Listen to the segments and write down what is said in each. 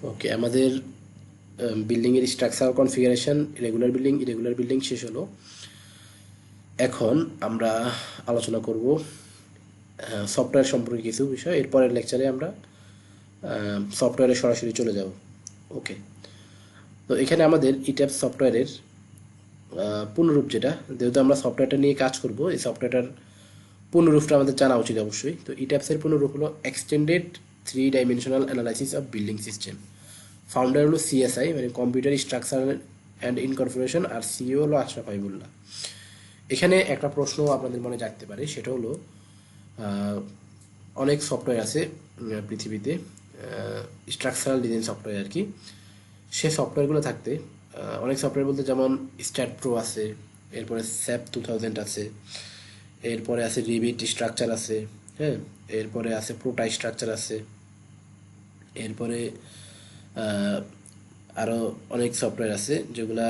ওকে, আমাদের বিল্ডিংয়ের structure configuration, regular building, irregular building শেষ হলো। এখন আমরা আলোচনা করব সফটওয়্যার সম্পর্কে কিছু বিষয়। এরপরের লেকচারে আমরা সফটওয়্যারে সরাসরি চলে যাব। ওকে, তো এখানে আমাদের ইট্যাপস সফটওয়্যারের পূর্ণরূপ, যেহেতু আমরা সফটওয়্যারটা নিয়ে কাজ করব, এই সফটওয়্যারটার পূর্ণরূপটা আমাদের জানা উচিত অবশ্যই। তো ইট্যাপসের পূর্ণরূপ হলো extended 3 dimensional analysis of building system. Founder হলো সিএসআই, মানে কম্পিউটার স্ট্রাকচার অ্যান্ড ইনকর্পোরেশন, আর সিইও হলো আশরাফ হাবিবুল্লাহ। এখানে একটা প্রশ্ন আপনাদের মনে জাগতে পারে, সেটা হলো অনেক সফটওয়্যার আছে পৃথিবীতে, স্ট্রাকচারাল ডিজাইন সফটওয়্যার আর কি। সে সফটওয়্যারগুলো থাকতে অনেক সফটওয়্যার বলতে যেমন স্ট্যাট প্রো আছে, এরপরে স্যাপ 2000 আছে, এরপরে আছে রিভিট স্ট্রাকচার আছে, হ্যাঁ, এরপরে আছে প্রোটা স্ট্রাকচার আছে, এরপরে আরও অনেক সফটওয়্যার আছে যেগুলা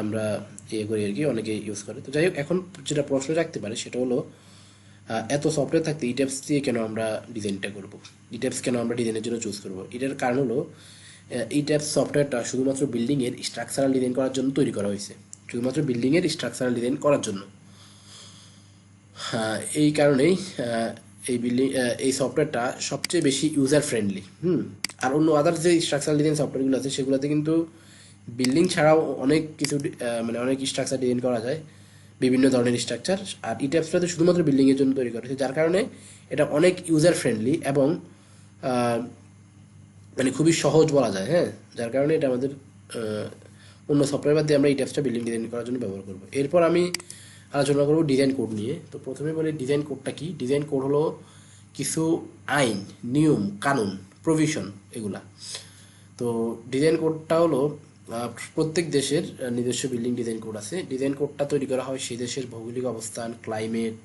আমরা ইয়ে করি আর কি, অনেকে ইউজ করে। তো যাই হোক, এখন যেটা প্রশ্ন রাখতে পারে সেটা হলো এত সফটওয়্যার থাকতে ইট্যাপস দিয়ে কেন আমরা ডিজাইনটা করব, ইট্যাপস কেন আমরা ডিজাইনের জন্য চুজ করব? এটার কারণ হলো ইট্যাপস সফটওয়্যারটা শুধুমাত্র বিল্ডিংয়ের স্ট্রাকচারাল ডিজাইন করার জন্য তৈরি করা হয়েছে, শুধুমাত্র বিল্ডিংয়ের স্ট্রাকচারাল ডিজাইন করার জন্য। এই কারণেই এই সফটওয়্যারটা সবচেয়ে বেশি ইউজার ফ্রেন্ডলি। আর অন্য আদার যে স্ট্রাকচারাল ডিজাইন সফটওয়্যারগুলো আছে সেগুলোতে কিন্তু বিল্ডিং ছাড়াও অনেক কিছু মানে অনেক স্ট্রাকচার ডিজাইন করা যায়, বিভিন্ন ধরনের স্ট্রাকচার। আর ইট্যাপসটাতে শুধুমাত্র বিল্ডিংয়ের জন্য তৈরি করা হয়েছে, যার কারণে এটা অনেক ইউজার ফ্রেন্ডলি এবং মানে খুবই সহজ বলা যায়, হ্যাঁ। যার কারণে এটা আমাদের অন্য সফটওয়্যার বাদ দিয়ে আমরা ইট্যাপসটা বিল্ডিং ডিজাইন করার জন্য ব্যবহার করবো। এরপর আমি আলোচনা করবো ডিজাইন কোড নিয়ে। তো প্রথমে বলি ডিজাইন কোডটা কি। ডিজাইন কোড হলো কিছু আইন, নিয়ম, কানুন, প্রভিশন, এগুলা। তো ডিজাইন কোডটা হলো প্রত্যেক দেশের নিজস্ব বিল্ডিং ডিজাইন কোড আছে। ডিজাইন কোডটা তৈরি করা হয় সেই দেশের ভৌগোলিক অবস্থান, ক্লাইমেট,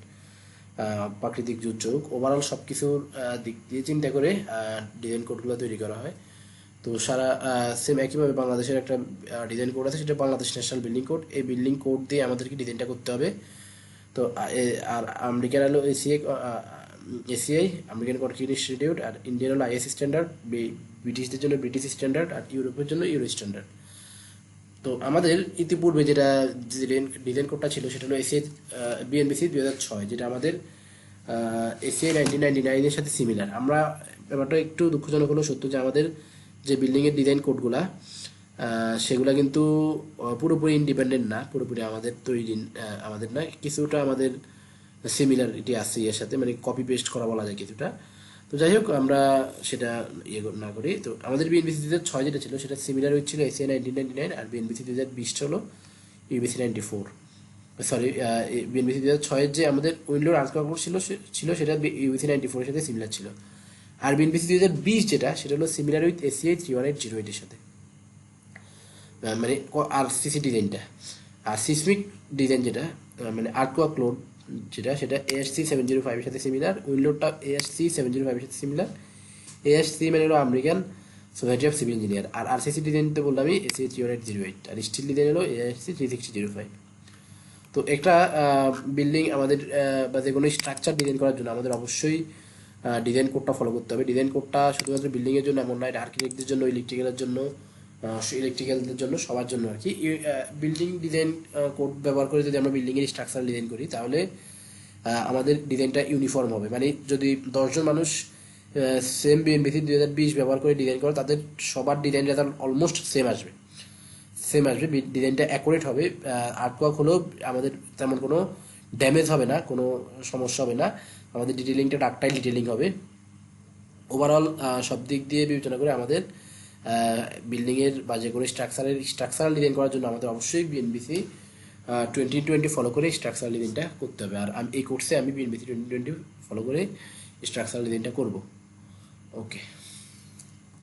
প্রাকৃতিক দুর্যোগ, ওভারঅল সব কিছুর দিক দিয়ে চিন্তা করে ডিজাইন কোডগুলো তৈরি করা হয়। তো সারা সেম একইভাবে বাংলাদেশের একটা ডিজাইন কোড আছে, সেটা বাংলাদেশ ন্যাশনাল বিল্ডিং কোড। এই বিল্ডিং কোড দিয়ে আমাদেরকে ডিজাইনটা করতে হবে। তো আর আমেরিকার হলো এসিআই, আমেরিকান কনক্রিট ইনস্টিটিউট, আর ইন্ডিয়ান হলো আইএস স্ট্যান্ডার্ড, ব্রিটিশদের জন্য ব্রিটিশ স্ট্যান্ডার্ড, আর ইউরোপের জন্য ইউরো স্ট্যান্ডার্ড। তো আমাদের ইতিপূর্বে যেটা ডিজাইন কোডটা ছিল সেটা হলো এসিআই বিএনবিসি 2006, যেটা আমাদের এসিআই 1999-এর সাথে সিমিলার। আমরা ব্যাপারটা একটু দুঃখজনক হলো সত্য যে আমাদের যে বিল্ডিংয়ের ডিজাইন কোডগুলা সেগুলা কিন্তু পুরোপুরি ইন্ডিপেন্ডেন্ট না, পুরোপুরি আমাদের তৈরি আমাদের না, কিছুটা আমাদের সিমিলারিটি আছে এর সাথে, মানে কপি পেস্ট করা বলা যায় কিছুটা। তো যাই হোক, আমরা সেটা না করি। তো আমাদের বিএনবিসি 2006 যেটা ছিল সেটা সিমিলার হচ্ছিল এসিআই 1999, আর বিএনবিসি 2020 হলো ইউবিসি 94। সরি, বিএনবিসি 2006-এর যে আমাদের উইন্ডোর আর্টওয়ার্ক ছিল সেটা ইউবিসি 94-এর সাথে সিমিলার ছিল। আর বিএনবিসি 2020 যেটা, সেটা হলো সিমিলার উইথ এসিআই 31808-এর সাথে, মানে আর সিসি ডিজাইনটা। আর সিসমিক ডিজাইন যেটা, মানে আর্টওয়ার্ক লোড যেটা, সেটা ASC 705-এর সাথে সিমিলার। উইন্ডোরটা ASC 705-এর সাথে সিমিলার। ASC মানে হলো American society of civil engineer. আর আরসিসি ডিজাইনতে বললাম আমি এসিআই 3808, আর স্টিল ডিজাইন হলো ASC 36005। তো একটা বিল্ডিং আমাদের বা যে কোনো স্ট্রাকচার ডিজাইন করার জন্য আমাদের অবশ্যই ডিজাইন কোডটা ফলো করতে হবে। ডিজাইন কোডটা শুধুমাত্র বিল্ডিংয়ের জন্য এমন নয়, এটা আর্কিটেক্টদের জন্য, ইলেকট্রিক্যালদের জন্য, সবার জন্য আর কি। বিল্ডিং ডিজাইন কোড ব্যবহার করে যদি আমরা বিল্ডিংয়ের স্ট্রাকচার ডিজাইন করি তাহলে আমাদের ডিজাইনটা ইউনিফর্ম হবে। মানে যদি 10 জন মানুষ সেম বিএনবিসি 2020 ব্যবহার করে ডিজাইন করে, তাদের সবার ডিজাইন রেজাল্ট অলমোস্ট সেম আসবে, ডিজাইনটা অ্যাকুরেট হবে। আর্টওয়ার্ক হলেও আমাদের তেমন কোনো ড্যামেজ হবে না, কোনো সমস্যা হবে না, আমাদের ডিটেলিংটা ডাকটাইল ডিটেলিং হবে। ওভারঅল সব দিক দিয়ে বিবেচনা করে আমাদের বিল্ডিংয়ের বা যে কোনো স্ট্রাকচারাল ডিজাইন করার জন্য আমাদের অবশ্যই বিএনবিসি 2020 ফলো করে স্ট্রাকচারাল ডিজাইনটা করতে হবে। আর এই কোর্সে আমি বিএনবিসি 2020 ফলো করে স্ট্রাকচারাল ডিজাইনটা করব। ওকে।